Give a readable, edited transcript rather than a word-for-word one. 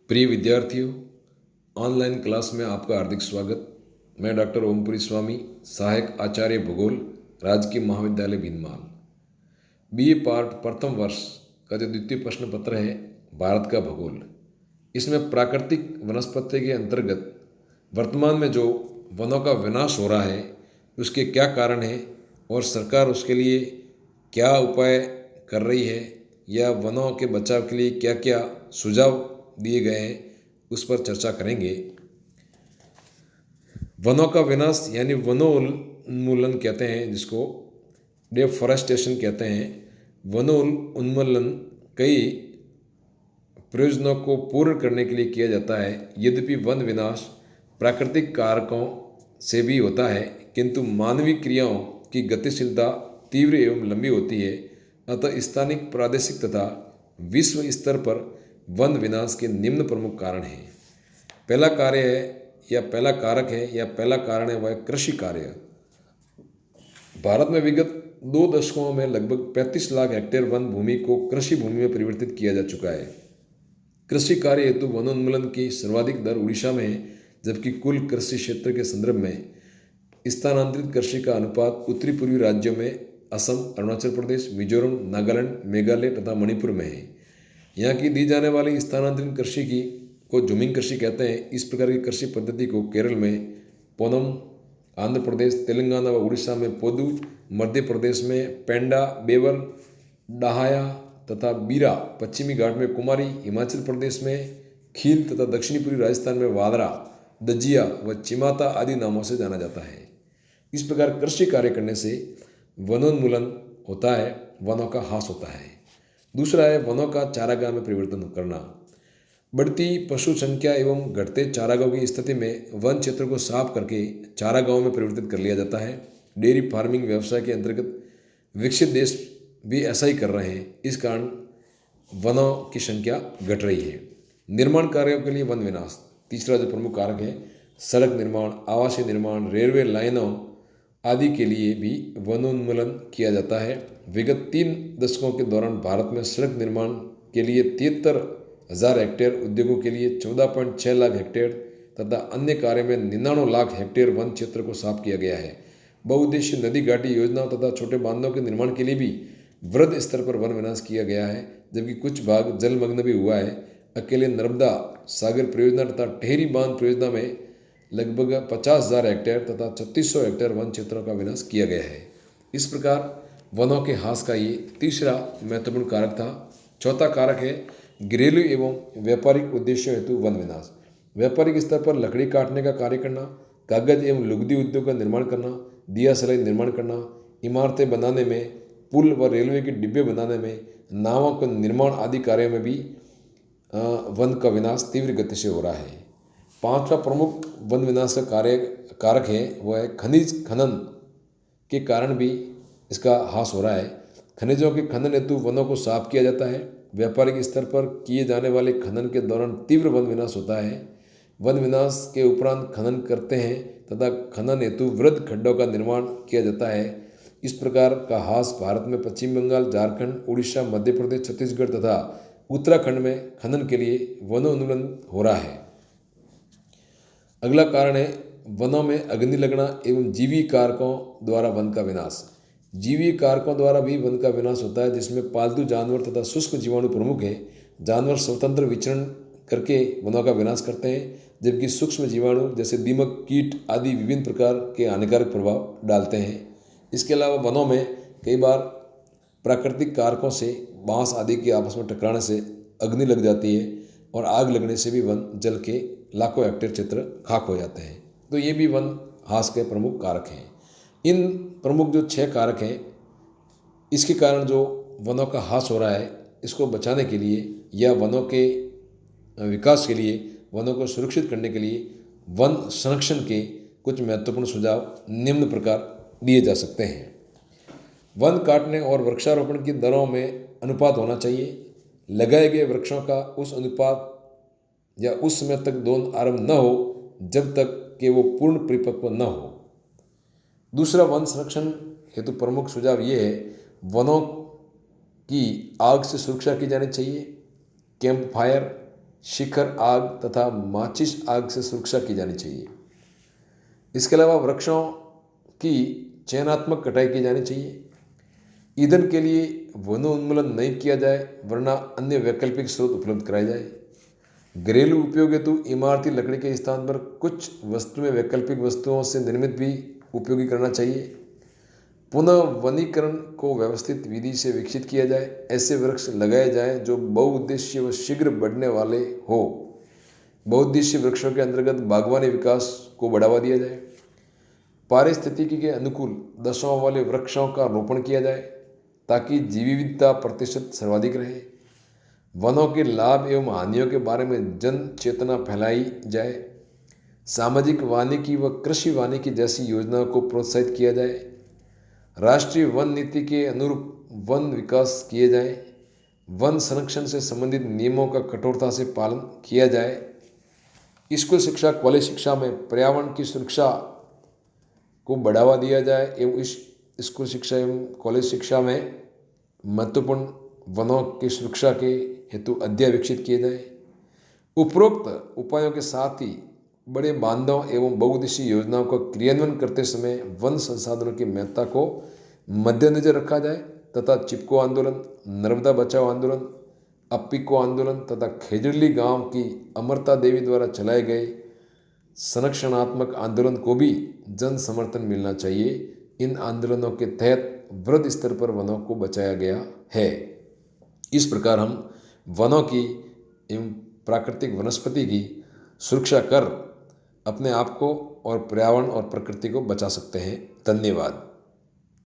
प्रिय विद्यार्थियों, online class में आपका हार्दिक स्वागत। मैं डॉक्टर ओमपुरी स्वामी, सहायक आचार्य भूगोल, राजकीय महाविद्यालय भीनमाल। बीए पार्ट प्रथम वर्ष का जो द्वितीय प्रश्न पत्र है भारत का भूगोल, इसमें प्राकृतिक वनस्पति के अंतर्गत वर्तमान में जो वनों का विनाश हो रहा है उसके क्या कारण हैं और सरकार उसके लिए क्या उपाय कर रही है या वनों के बचाव के लिए क्या क्या सुझाव दिए गए हैं, उस पर चर्चा करेंगे। वनों का विनाश यानी वनोन्मूलन कहते हैं, जिसको डेफॉरेस्टेशन कहते हैं। वनोन्मूलन कई प्रयोजनों को पूर्ण करने के लिए किया जाता है। यद्यपि वन विनाश प्राकृतिक कारकों से भी होता है, किंतु मानवीय क्रियाओं की गतिशीलता तीव्र एवं लंबी होती है। अतः स्थानीय, प्रादेशिक तथा विश्व स्तर पर वन विनाश के निम्न प्रमुख कारण हैं। पहला कार्य है या पहला कारक है या पहला कारण है वह कृषि कार्य। भारत में विगत 2 दशकों में लगभग 35 लाख हेक्टेयर वन भूमि को कृषि भूमि में परिवर्तित किया जा चुका है। कृषि कार्य हेतु वनोन्मूलन की सर्वाधिक दर उड़ीसा में है, जबकि कुल कृषि क्षेत्र के संदर्भ में स्थानांतरित कृषि का अनुपात उत्तरी पूर्वी राज्यों में असम, अरुणाचल प्रदेश, मिजोरम, नागालैंड, मेघालय तथा मणिपुर में है। यहाँ की दी जाने वाली स्थानांतरित कृषि को जूमिंग कृषि कहते हैं। इस प्रकार की कृषि पद्धति को केरल में पोनम, आंध्र प्रदेश, तेलंगाना व उड़ीसा में पोदू, मध्य प्रदेश में पेंडा, बेवर, डाहाया तथा बीरा, पश्चिमी घाट में कुमारी, हिमाचल प्रदेश में खील तथा दक्षिणी पूर्वी राजस्थान में वादरा, दजिया व चिमाता आदि नामों से जाना जाता है। इस प्रकार कृषि कार्य करने से वनोन्मूलन होता है, वनों का ह्रास होता है। दूसरा है वनों का चारागाह में परिवर्तन करना। बढ़ती पशु संख्या एवं घटते चारागाहों की स्थिति में वन क्षेत्र को साफ करके चारागाहों में परिवर्तित कर लिया जाता है। डेयरी फार्मिंग व्यवसाय के अंतर्गत विकसित देश भी ऐसा ही कर रहे हैं। इस कारण वनों की संख्या घट रही है। निर्माण कार्यों के लिए वन विनाश तीसरा जो प्रमुख कारक है। सड़क निर्माण, आवासीय निर्माण, रेलवे लाइनों आदि के लिए भी वनोन्मूलन किया जाता है। विगत 3 दशकों के दौरान भारत में सड़क निर्माण के लिए 73,000 हेक्टेयर, उद्योगों के लिए 14.6 लाख हेक्टेयर तथा अन्य कार्य में 99 लाख हेक्टेयर वन क्षेत्र को साफ किया गया है। बहुउद्देशीय नदी घाटी योजनाओं तथा छोटे बांधों के निर्माण के लिए भी वृहद स्तर पर वन विनाश किया गया है, जबकि कुछ भाग जलमग्न भी हुआ है। अकेले नर्मदा सागर परियोजना तथा टेहरी बांध परियोजना में लगभग 50,000 हेक्टेयर तथा 3600 हेक्टेयर वन क्षेत्रों का विनाश किया गया है। इस प्रकार वनों के ह्रास का ये तीसरा महत्वपूर्ण कारक था। चौथा कारक है घरेलू एवं व्यापारिक उद्देश्यों हेतु वन विनाश। व्यापारिक स्तर पर लकड़ी काटने का कार्य करना, कागज एवं लुगदी उद्योग का निर्माण करना, दिया सलाई निर्माण करना, इमारतें बनाने में, पुल व रेलवे के डिब्बे बनाने में, नावों के निर्माण आदि कार्यों में भी वन का विनाश तीव्र गति से हो रहा है। पांचवा प्रमुख वन विनाश का कारक है वह है खनिज खनन के कारण भी इसका ह्रास हो रहा है। खनिजों के खनन हेतु वनों को साफ किया जाता है। व्यापारिक स्तर पर किए जाने वाले खनन के दौरान तीव्र वन विनाश होता है। वन विनाश के उपरांत खनन करते हैं तथा खनन हेतु वृहद खड्डों का निर्माण किया जाता है। इस प्रकार का ह्रास भारत में पश्चिम बंगाल, झारखंड, उड़ीसा, मध्य प्रदेश, छत्तीसगढ़ तथा उत्तराखंड में खनन के लिए वनोन्मूलन हो रहा है। अगला कारण है वनों में अग्नि लगना एवं जीवी कारकों द्वारा वन का विनाश। जीवी कारकों द्वारा भी वन का विनाश होता है, जिसमें पालतू जानवर तथा शुष्क जीवाणु प्रमुख है। जानवर स्वतंत्र विचरण करके वनों का विनाश करते हैं, जबकि सूक्ष्म जीवाणु जैसे दीमक, कीट आदि विभिन्न प्रकार के हानिकारक प्रभाव डालते हैं। इसके अलावा वनों में कई बार प्राकृतिक कारकों से, बांस आदि के आपस में टकराने से अग्नि लग जाती है और आग लगने से भी वन जल के लाखों हेक्टेयर क्षेत्र खाक हो जाते हैं। तो ये भी वन ह्रास के प्रमुख कारक हैं। इन प्रमुख जो 6 कारक हैं, इसके कारण जो वनों का ह्रास हो रहा है, इसको बचाने के लिए या वनों के विकास के लिए, वनों को सुरक्षित करने के लिए वन संरक्षण के कुछ महत्वपूर्ण सुझाव निम्न प्रकार दिए जा सकते हैं। वन काटने और वृक्षारोपण की दरों में अनुपात होना चाहिए। लगाए गए वृक्षों का उस अनुपात या उस समय तक दोन आरंभ न हो जब तक कि वो पूर्ण परिपक्व न हो। दूसरा, वन संरक्षण हेतु प्रमुख सुझाव ये है, वनों की आग से सुरक्षा की जानी चाहिए। कैंप फायर, शिखर आग तथा माचिस आग से सुरक्षा की जानी चाहिए। इसके अलावा वृक्षों की चयनात्मक कटाई की जानी चाहिए। ईंधन के लिए वनोन्मूलन नहीं किया जाए, वरना अन्य वैकल्पिक स्रोत उपलब्ध कराए जाए। घरेलू उपयोग हेतु इमारती लकड़ी के स्थान पर कुछ वस्तुएं वैकल्पिक वस्तुओं से निर्मित भी उपयोगी करना चाहिए। पुनः वनीकरण को व्यवस्थित विधि से विकसित किया जाए। ऐसे वृक्ष लगाए जाएं जो बहुउद्देशीय व शीघ्र बढ़ने वाले हो। बहुउद्देशीय वृक्षों के अंतर्गत बागवानी विकास को बढ़ावा दिया जाए। पारिस्थितिकी के अनुकूल दशाओं वाले वृक्षों का रोपण किया जाए ताकि जीव विविधता प्रतिशत सर्वाधिक रहे। वनों के लाभ एवं हानियों के बारे में जन चेतना फैलाई जाए। सामाजिक वानिकी व कृषि वानिकी जैसी योजनाओं को प्रोत्साहित किया जाए। राष्ट्रीय वन नीति के अनुरूप वन विकास किए जाए। वन संरक्षण से संबंधित नियमों का कठोरता से पालन किया जाए। स्कूल शिक्षा कॉलेज शिक्षा में पर्यावरण की सुरक्षा को बढ़ावा दिया जाए एवं इस स्कूल शिक्षा एवं कॉलेज शिक्षा में महत्वपूर्ण वनों की सुरक्षा के हेतु अध्याय विकसित किए जाए। उपरोक्त उपायों के साथ ही बड़े बांधों एवं बहुउद्देशीय योजनाओं का क्रियान्वयन करते समय वन संसाधनों की महत्ता को मद्देनजर रखा जाए तथा चिपको आंदोलन, नर्मदा बचाओ आंदोलन, अप्पिको आंदोलन तथा खेजड़ली गांव की अमरता देवी द्वारा चलाए गए संरक्षणात्मक आंदोलन को भी जन समर्थन मिलना चाहिए। इन आंदोलनों के तहत वृहद स्तर पर वनों को बचाया गया है। इस प्रकार हम वनों की एवं प्राकृतिक वनस्पति की सुरक्षा कर अपने आप को और पर्यावरण और प्रकृति को बचा सकते हैं। धन्यवाद।